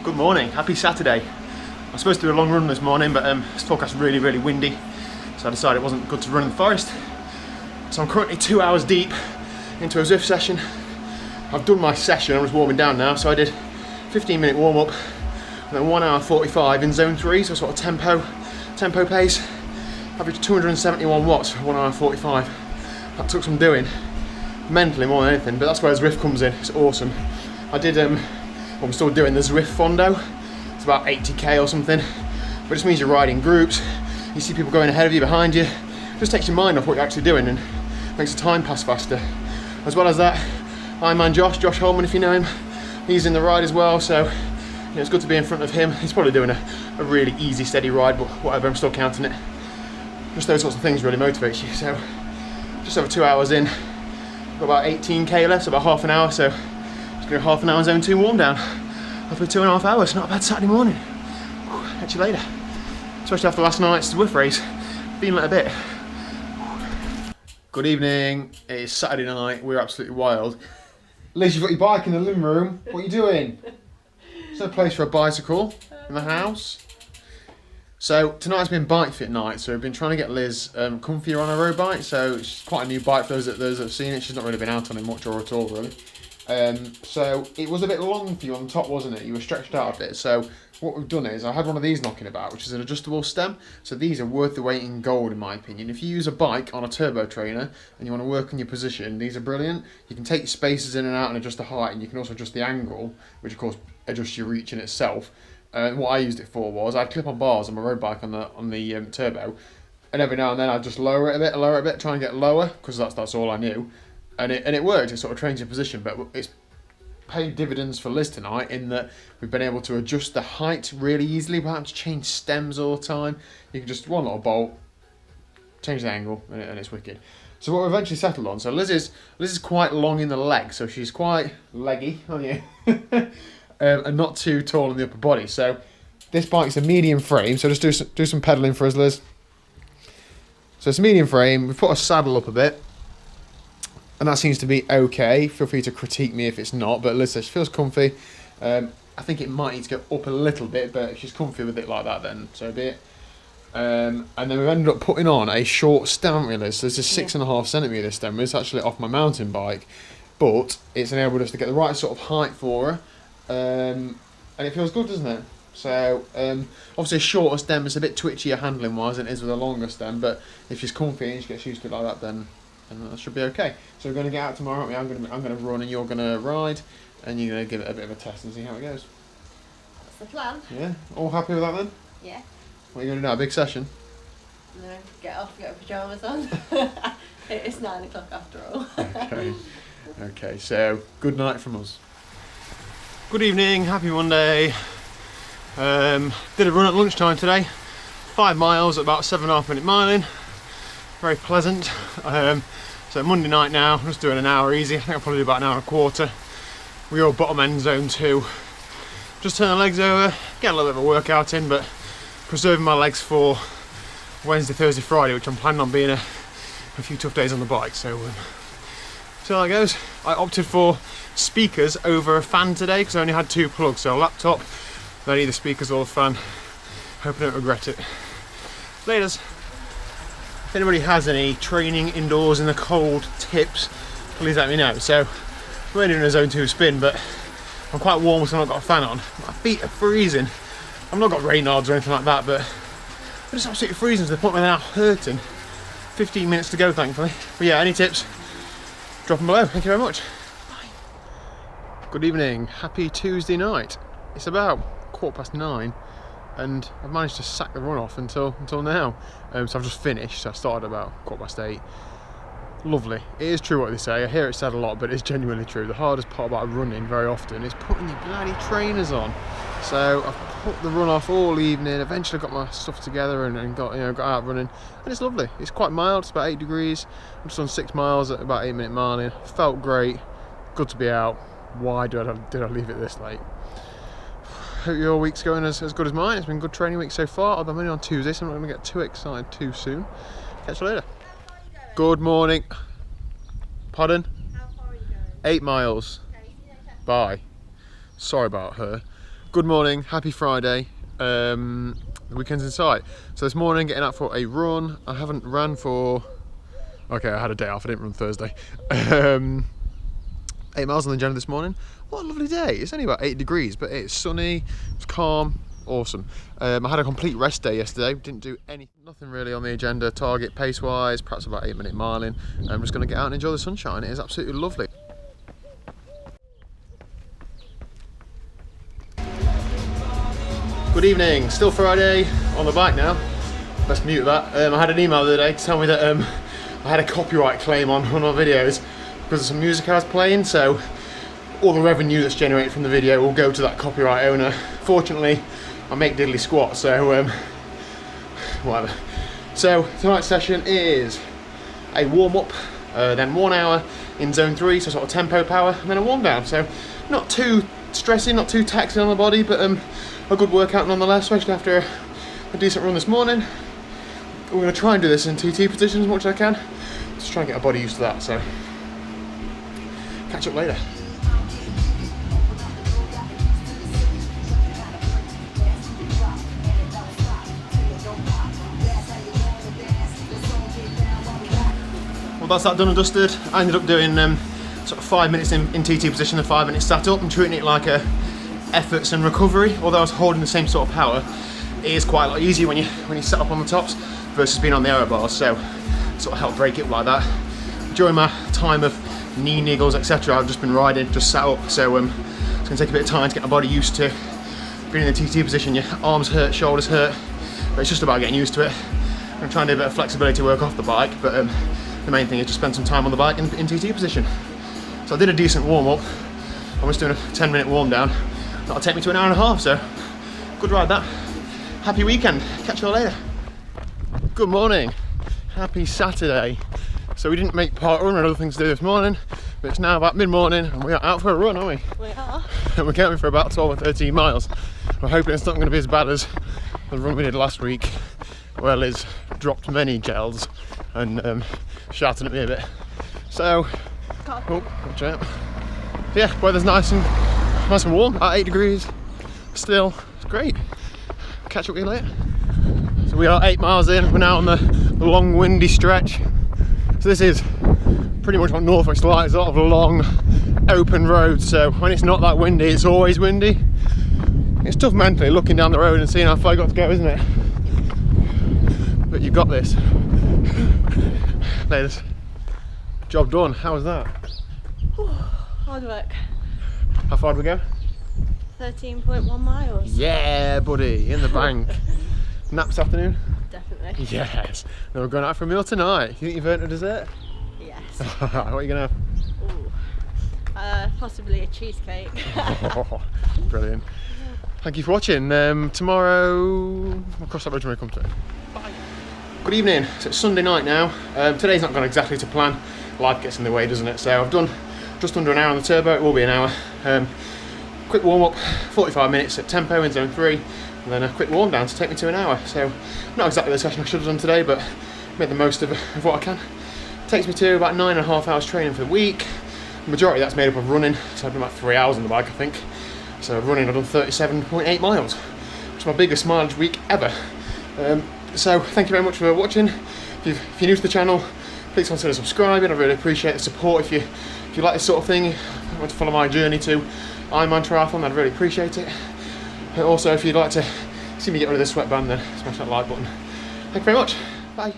Good morning, happy Saturday. I was supposed to do a long run this morning, but it's forecast really windy, so I decided it wasn't good to run in the forest. So I'm currently 2 hours deep into a Zwift session. I've done my session, I'm just warming down now, so I did 15-minute warm up and then 1 hour 45 in zone 3, so sort of tempo pace. Averaged 271 watts for 1 hour 45. That took some doing, mentally more than anything, but that's where Zwift comes in. It's awesome. I did I'm still doing the Zwift Fondo. It's about 80k or something, but it just means you're riding groups. You see people going ahead of you, behind you. It just takes your mind off what you're actually doing and makes the time pass faster. As well as that, Ironman Josh Holman, if you know him, he's in the ride as well, so it's good to be in front of him. He's probably doing a really easy, steady ride, but whatever, I'm still counting it. Just those sorts of things really motivate you. So just over 2 hours in, got about 18k left, so about half an hour, so just gonna do half an hour zone 2 warm down. After 2.5 hours, not a bad Saturday morning. Catch you later. Especially after last night's Zwift race, feeling it a bit. Good evening, it's Saturday night, we're absolutely wild. Liz, you've got your bike in the living room, what are you doing? There's no place for a bicycle in the house. So tonight's been bike fit night, so we've been trying to get Liz comfier on her road bike, so it's quite a new bike for those that have seen it. She's not really been out on it much or at all really. So it was a bit long for you on top, wasn't it? You were stretched out a bit. So what we've done is I had one of these knocking about, which is an adjustable stem. So these are worth the weight in gold in my opinion. If you use a bike on a turbo trainer and you want to work on your position, these are brilliant. You can take your spacers in and out and adjust the height, and you can also adjust the angle, which of course adjusts your reach in itself. What I used it for was I'd clip on bars on my road bike on the turbo, and every now and then I'd just lower it a bit, try and get lower, because that's all I knew. And it worked, it sort of trains your position, but it's paid dividends for Liz tonight in that we've been able to adjust the height really easily without to change stems all the time. You can just one little bolt, change the angle, and it's wicked. So what we eventually settled on, so Liz is quite long in the leg, so she's quite leggy, aren't you? And not too tall in the upper body. So this bike's a medium frame, so just do some pedaling for us, Liz. So it's a medium frame, we've put a saddle up a bit, and that seems to be okay. Feel free to critique me if it's not, but Liz says she feels comfy. I think it might need to go up a little bit, but if she's comfy with it like that, then so be it. And then we've ended up putting on a short stem, haven't we, Liz? So this is 6.5 centimetre stem. It's actually off my mountain bike, but it's enabled us to get the right sort of height for her. And it feels good, doesn't it? So obviously a shorter stem is a bit twitchier handling wise than it is with a longer stem, but if she's comfy and she gets used to it like that, then that should be okay. So we're going to get out tomorrow, aren't we? I'm going to run and you're going to ride, and you're going to give it a bit of a test and see how it goes. That's the plan. Yeah, all happy with that then? Yeah. What are you going to do now, a big session? No, get off, get pyjamas on. It's 9 o'clock after all. Okay, so good night from us. Good evening, happy Monday. Did a run at lunchtime today, 5 miles at about 7.5 minute miling. Very pleasant. So Monday night now, I'm just doing an hour easy. I think I'll probably do about an hour and a quarter. We are bottom end zone 2. Just turn the legs over, get a little bit of a workout in, but preserving my legs for Wednesday, Thursday, Friday, which I'm planning on being a few tough days on the bike. So see how that goes. I opted for speakers over a fan today because I only had 2 plugs, so a laptop, then either speakers or a fan. Hope I don't regret it. Laters. If anybody has any training indoors in the cold tips, please let me know. So we're doing a zone 2 spin, but I'm quite warm so I've not got a fan on. My feet are freezing. I've not got Raynaud's or anything like that, but they're just absolutely freezing to the point where they're now hurting. 15 minutes to go, thankfully. But yeah, any tips, drop them below. Thank you very much. Bye. Good evening, happy Tuesday night. It's about 9:15. And I've managed to sack the run off until now. So I've just finished, so I started about 8:15. Lovely. It is true what they say, I hear it said a lot, but it's genuinely true. The hardest part about running very often is putting your bloody trainers on. So I've put the run off all evening, eventually got my stuff together and got out running. And it's lovely. It's quite mild, it's about 8 degrees. I'm just on 6 miles at about 8 minute miling. Felt great, good to be out. Why did I leave it this late? Hope your week's going as good as mine. It's been a good training week so far. I'm only on Tuesday, so I'm not going to get too excited too soon. Catch you later. Good morning. Pardon? How far are you going? 8 miles. Okay, bye. Sorry about her. Good morning, happy Friday. The weekend's in sight. So this morning, getting out for a run. I haven't ran for... Okay, I had a day off, I didn't run Thursday. 8 miles on the agenda this morning. What a lovely day. It's only about 8 degrees, but it's sunny, it's calm, awesome. I had a complete rest day yesterday. Didn't do nothing really on the agenda, target pace-wise, perhaps about 8-minute miling. I'm just gonna get out and enjoy the sunshine. It is absolutely lovely. Good evening, still Friday, on the bike now. Let's mute that. I had an email the other day to tell me that I had a copyright claim on one of my videos because of some music I was playing, so all the revenue that's generated from the video will go to that copyright owner. Fortunately, I make diddly squat, so whatever. So tonight's session is a warm-up, then 1 hour in zone 3, so sort of tempo power, and then a warm down. So not too stressing, not too taxing on the body, but a good workout nonetheless, especially after a decent run this morning. We're going to try and do this in TT position as much as I can. Just try and get our body used to that, so catch up later. Well, that's that done and dusted. I ended up doing sort of 5 minutes in TT position and 5 minutes sat up. I'm treating it like a efforts and recovery. Although I was holding the same sort of power, it is quite a lot easier when you set up on the tops versus being on the aero bars. So sort of help break it like that. During my time of knee niggles, etc., I've just been riding, just sat up. So it's going to take a bit of time to get my body used to being in the TT position. Your arms hurt, shoulders hurt, but it's just about getting used to it. I'm going to try and do a bit of flexibility work off the bike, but the main thing is to spend some time on the bike in TT position. So I did a decent warm up. I was doing a 10-minute warm down. That'll take me to an hour and a half, so good ride that. Happy weekend, catch you all later. Good morning, happy Saturday. So we didn't make part run or other things to do this morning, but it's now about mid-morning and we are out for a run, aren't we? We are. And we're going for about 12 or 13 miles. We're hoping it's not going to be as bad as the run we did last week, where Liz dropped many gels and shouting at me a bit. So, oh, watch out. Yeah, weather's nice and warm at 8 degrees still. It's great. Catch up with you later. So we are 8 miles in. We're now on the long windy stretch. So this is pretty much what Norfolk's like, sort of long open road. So when it's not that windy, it's always windy. It's tough mentally looking down the road and seeing how far you got to go, isn't it? But you've got this. Ladies, job done. How was that? Hard work. How far did we go? 13.1 miles. Yeah, buddy, in the bank. Nap this afternoon? Definitely. Yes. Then we're going out for a meal tonight. You think you've earned a dessert? Yes. What are you going to have? Possibly a cheesecake. Oh, brilliant. Thank you for watching. Tomorrow, we'll cross that bridge when we come to it. Bye. Good evening. So it's Sunday night now. Today's not gone exactly to plan. Life gets in the way, doesn't it? So I've done just under an hour on the turbo. It will be an hour. Quick warm up, 45 minutes at tempo in zone 3, and then a quick warm down to take me to an hour. So not exactly the session I should have done today, but made the most of what I can. Takes me to about 9.5 hours training for the week. The majority of that's made up of running, so I've done about 3 hours on the bike, I think. So running, I've done 37.8 miles, which is my biggest mileage week ever. So thank you very much for watching. If you're new to the channel, please consider subscribing. I really appreciate the support. If you like this sort of thing, want to follow my journey to Ironman Triathlon, I'd really appreciate it. And also, if you'd like to see me get rid of this sweatband, then smash that like button. Thank you very much. Bye.